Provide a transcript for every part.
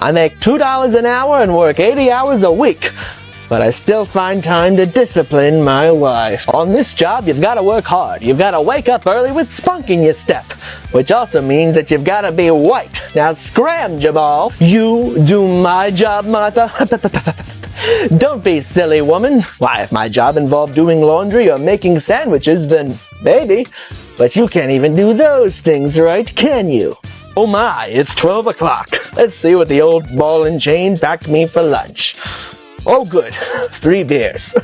I make $2 an hour and work 80 hours a week. But I still find time to discipline my wife. On this job, you've got to work hard. You've got to wake up early with spunk in your step. Which also means that you've got to be white. Now scram, Jamal. You do my job, Martha. Don't be silly, woman. Why, if my job involved doing laundry or making sandwiches, then maybe. But you can't even do those things, right? Can you? Oh my, it's 12 o'clock. Let's see what the old ball and chain packed me for lunch. Oh good, 3 beers.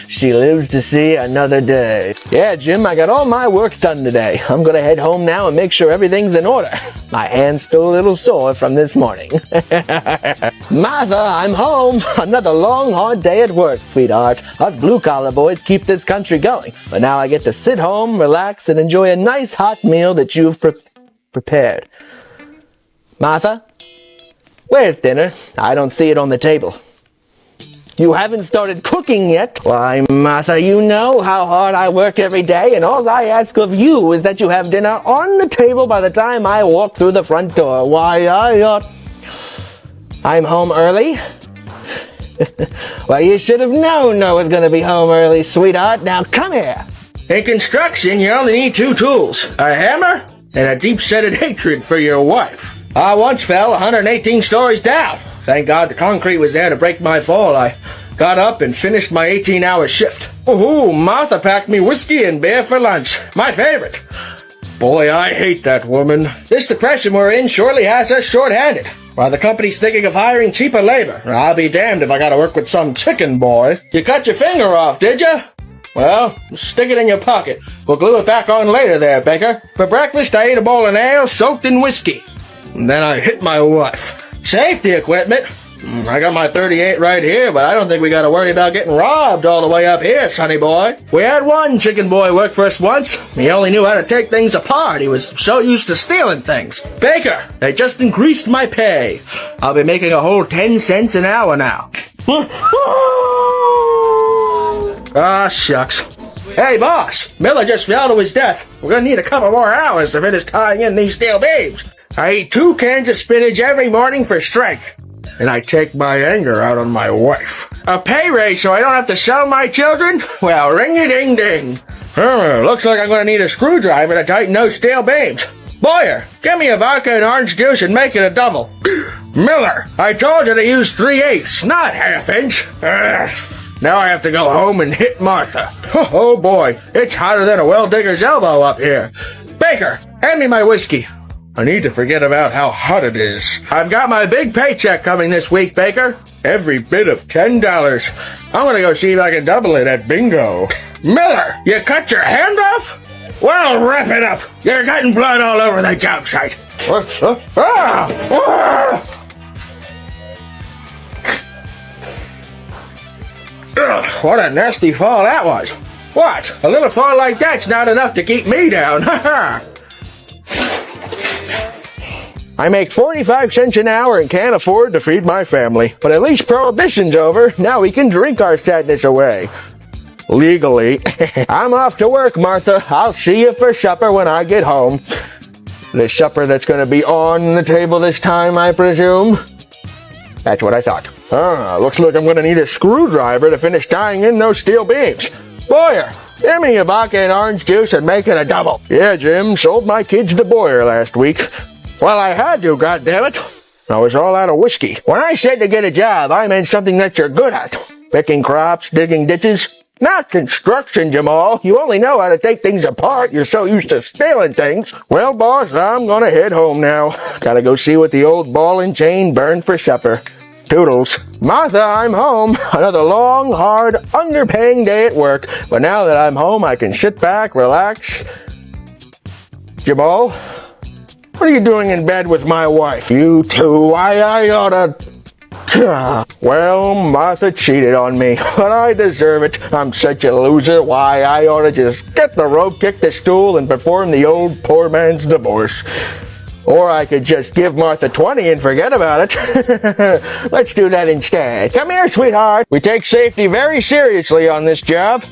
She lives to see another day. Yeah, Jim, I got all my work done today. I'm gonna head home now and make sure everything's in order. My hand's still a little sore from this morning. Martha, I'm home. Another long, hard day at work, sweetheart. Us blue-collar boys keep this country going. But now I get to sit home, relax, and enjoy a nice hot meal that you've prepared. Martha, where's dinner? I don't see it on the table. You haven't started cooking yet. Why, Martha, you know how hard I work every day, and all I ask of you is that you have dinner on the table by the time I walk through the front door. Why, I'm home early? Well, you should have known I was going to be home early, sweetheart. Now, come here. In construction, you only need 2 tools, a hammer and a deep-seated hatred for your wife. I once fell 118 stories down. Thank God the concrete was there to break my fall. I got up and finished my 18-hour shift. Ooh, Martha packed me whiskey and beer for lunch. My favorite. Boy, I hate that woman. This depression we're in surely has us short-handed. While the company's thinking of hiring cheaper labor. I'll be damned if I gotta work with some chicken boy. You cut your finger off, did you? Well, stick it in your pocket. We'll glue it back on later there, Baker. For breakfast, I ate a bowl of ale soaked in whiskey. And then I hit my wife. Safety equipment. I got my 38 right here, but I don't think we gotta worry about getting robbed all the way up here, sonny boy. We had one chicken boy work for us once. He only knew how to take things apart. He was so used to stealing things. Baker, they just increased my pay. I'll be making a whole 10 cents an hour now. Ah, shucks. Hey, boss, Miller just fell to his death. We're gonna need a couple more hours to finish tying in these steel beams. I eat 2 cans of spinach every morning for strength. And I take my anger out on my wife. A pay raise so I don't have to sell my children? Well, ring-a-ding-ding. Looks like I'm going to need a screwdriver to tighten those steel beams. Boyer, give me a vodka and orange juice and make it a double. Miller, I told you to use 3/8, not half-inch. Now I have to go home and hit Martha. Oh boy, it's hotter than a well-digger's elbow up here. Baker, hand me my whiskey. I need to forget about how hot it is. I've got my big paycheck coming this week, Baker. Every bit of $10. I'm gonna go see if I can double it at bingo. Miller, you cut your hand off? Well, wrap it up. You're getting blood all over the job site. Ugh, what a nasty fall that was. What? A little fall like that's not enough to keep me down. Ha ha. I make 45 cents an hour and can't afford to feed my family. But at least Prohibition's over. Now we can drink our sadness away. Legally. I'm off to work, Martha. I'll see you for supper when I get home. The supper that's going to be on the table this time, I presume? That's what I thought. Looks like I'm going to need a screwdriver to finish tying in those steel beams. Boyer, give me a vodka and orange juice and make it a double. Yeah, Jim, sold my kids to Boyer last week. Well, I had to, goddammit. I was all out of whiskey. When I said to get a job, I meant something that you're good at. Picking crops, digging ditches. Not construction, Jamal. You only know how to take things apart. You're so used to stealing things. Well, boss, I'm gonna head home now. Gotta go see what the old ball and chain burned for supper. Toodles. Martha, I'm home. Another long, hard, underpaying day at work. But now that I'm home, I can sit back, relax. Jamal? What are you doing in bed with my wife? You two, I oughta... Well, Martha cheated on me, but I deserve it. I'm such a loser. Why, I oughta just get the rope, kick the stool, and perform the old poor man's divorce. Or I could just give Martha 20 and forget about it. Let's do that instead. Come here, sweetheart. We take safety very seriously on this job.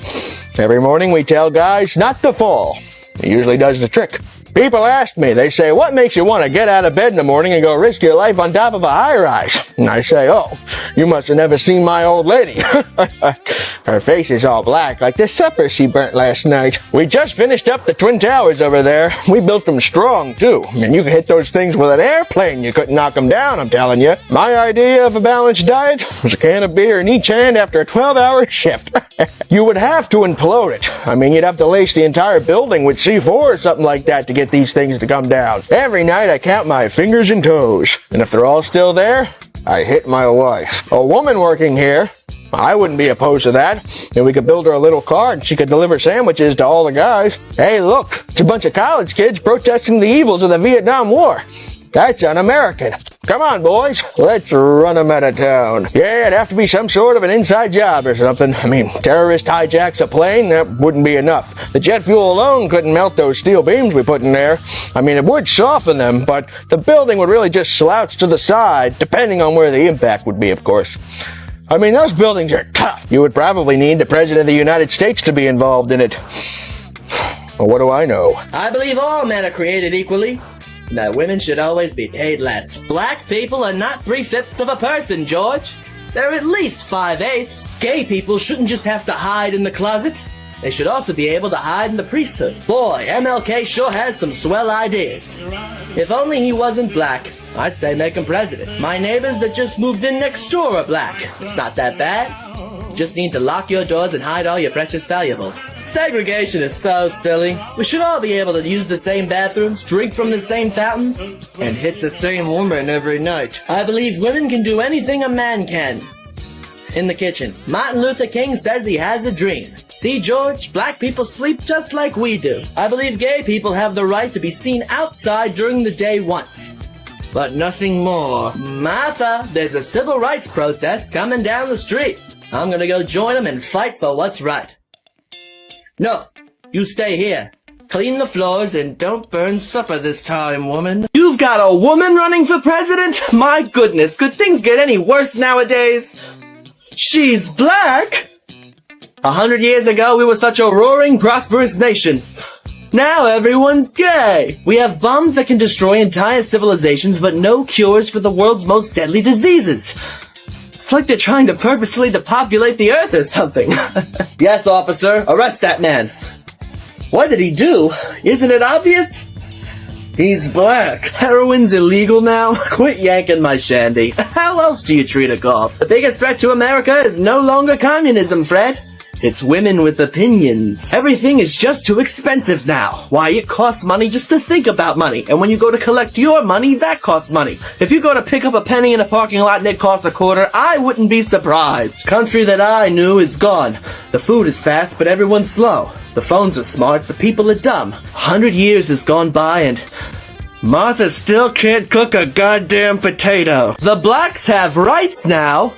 Every morning we tell guys not to fall. It usually does the trick. People ask me, they say, what makes you want to get out of bed in the morning and go risk your life on top of a high-rise? And I say, oh, you must have never seen my old lady. Her face is all black, like the supper she burnt last night. We just finished up the Twin Towers over there. We built them strong, too. And you could hit those things with an airplane. You couldn't knock them down, I'm telling you. My idea of a balanced diet was a can of beer in each hand after a 12-hour shift. You would have to implode it. I mean, you'd have to lace the entire building with C4 or something like that to get these things to come down. Every night I count my fingers and toes. And if they're all still there, I hit my wife. A woman working here, I wouldn't be opposed to that. And we could build her a little car and she could deliver sandwiches to all the guys. Hey, look, it's a bunch of college kids protesting the evils of the Vietnam War. That's un-American. Come on, boys. Let's run them out of town. Yeah, it'd have to be some sort of an inside job or something. I mean, terrorist hijacks a plane, that wouldn't be enough. The jet fuel alone couldn't melt those steel beams we put in there. I mean, it would soften them, but the building would really just slouch to the side, depending on where the impact would be, of course. I mean, those buildings are tough. You would probably need the President of the United States to be involved in it. Well, what do I know? I believe all men are created equally, that women should always be paid less. Black people are not 3/5 of a person, George. They're at least 5/8. Gay people shouldn't just have to hide in the closet. They should also be able to hide in the priesthood. Boy, MLK sure has some swell ideas. If only he wasn't black, I'd say make him president. My neighbors that just moved in next door are black. It's not that bad. Just need to lock your doors and hide all your precious valuables. Segregation is so silly. We should all be able to use the same bathrooms, drink from the same fountains, and hit the same woman every night. I believe women can do anything a man can. In the kitchen. Martin Luther King says he has a dream. See, George, black people sleep just like we do. I believe gay people have the right to be seen outside during the day once, but nothing more. Martha, there's a civil rights protest coming down the street. I'm gonna go join them and fight for what's right. No, you stay here. Clean the floors and don't burn supper this time, woman. You've got a woman running for president? My goodness, could things get any worse nowadays? She's black? 100 years ago, we were such a roaring, prosperous nation. Now everyone's gay. We have bombs that can destroy entire civilizations, but no cures for the world's most deadly diseases. It's like they're trying to purposely depopulate the earth or something. Yes, officer, arrest that man. What did he do? Isn't it obvious? He's black. Heroin's illegal now? Quit yanking my shandy. How else do you treat a golf? The biggest threat to America is no longer communism, Fred. It's women with opinions. Everything is just too expensive now. Why, it costs money just to think about money. And when you go to collect your money, that costs money. If you go to pick up a penny in a parking lot and it costs a quarter, I wouldn't be surprised. Country that I knew is gone. The food is fast, but everyone's slow. The phones are smart, but people are dumb. 100 years has gone by and Martha still can't cook a goddamn potato. The blacks have rights now.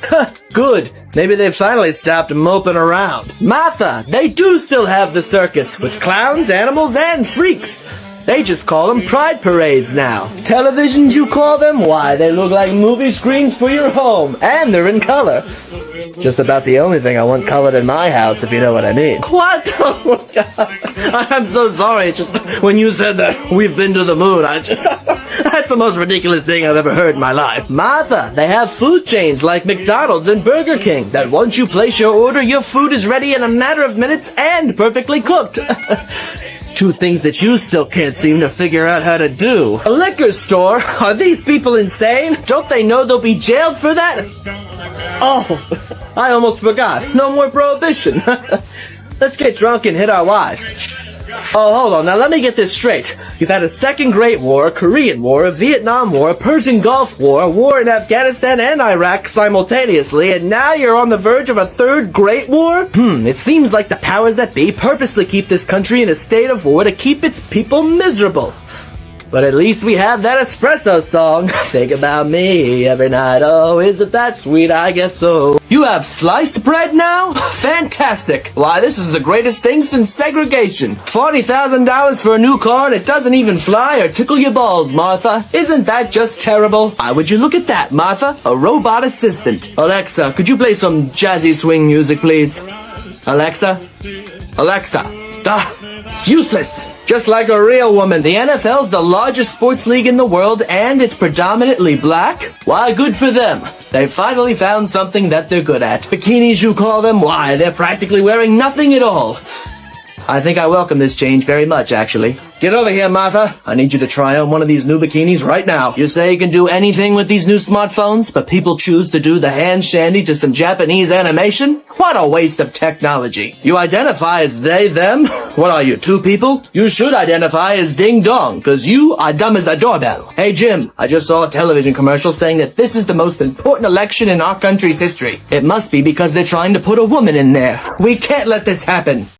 Good. Maybe they finally stopped moping around. Martha, they do still have the circus, with clowns, animals, and freaks. They just call them pride parades now. Televisions, you call them? Why, they look like movie screens for your home. And they're in color. Just about the only thing I want colored in my house, if you know what I mean. What? Oh, my God. I'm so sorry. Just when you said that we've been to the moon, that's the most ridiculous thing I've ever heard in my life. Martha, they have food chains like McDonald's and Burger King that once you place your order, your food is ready in a matter of minutes and perfectly cooked. Two things that you still can't seem to figure out how to do. A liquor store? Are these people insane? Don't they know they'll be jailed for that? Oh, I almost forgot. No more prohibition. Let's get drunk and hit our wives. Oh, hold on. Now let me get this straight. You've had a second Great War, a Korean War, a Vietnam War, a Persian Gulf War, a war in Afghanistan and Iraq simultaneously, and now you're on the verge of a third Great War? It seems like the powers that be purposely keep this country in a state of war to keep its people miserable. But at least we have that espresso song. Think about me every night. Oh, isn't that sweet? I guess so. You have sliced bread now? Fantastic. Why, this is the greatest thing since segregation. $40,000 for a new car and it doesn't even fly or tickle your balls, Martha. Isn't that just terrible? Why would you look at that, Martha? A robot assistant. Alexa, could you play some jazzy swing music, please? Alexa? Alexa. It's useless. Just like a real woman. The NFL's the largest sports league in the world, and it's predominantly black. Why, good for them. They finally found something that they're good at. Bikinis, you call them? Why, they're practically wearing nothing at all. I think I welcome this change very much, actually. Get over here, Martha. I need you to try on one of these new bikinis right now. You say you can do anything with these new smartphones, but people choose to do the hand shandy to some Japanese animation? What a waste of technology. You identify as they, them? What are you, two people? You should identify as ding dong, cause you are dumb as a doorbell. Hey Jim, I just saw a television commercial saying that this is the most important election in our country's history. It must be because they're trying to put a woman in there. We can't let this happen.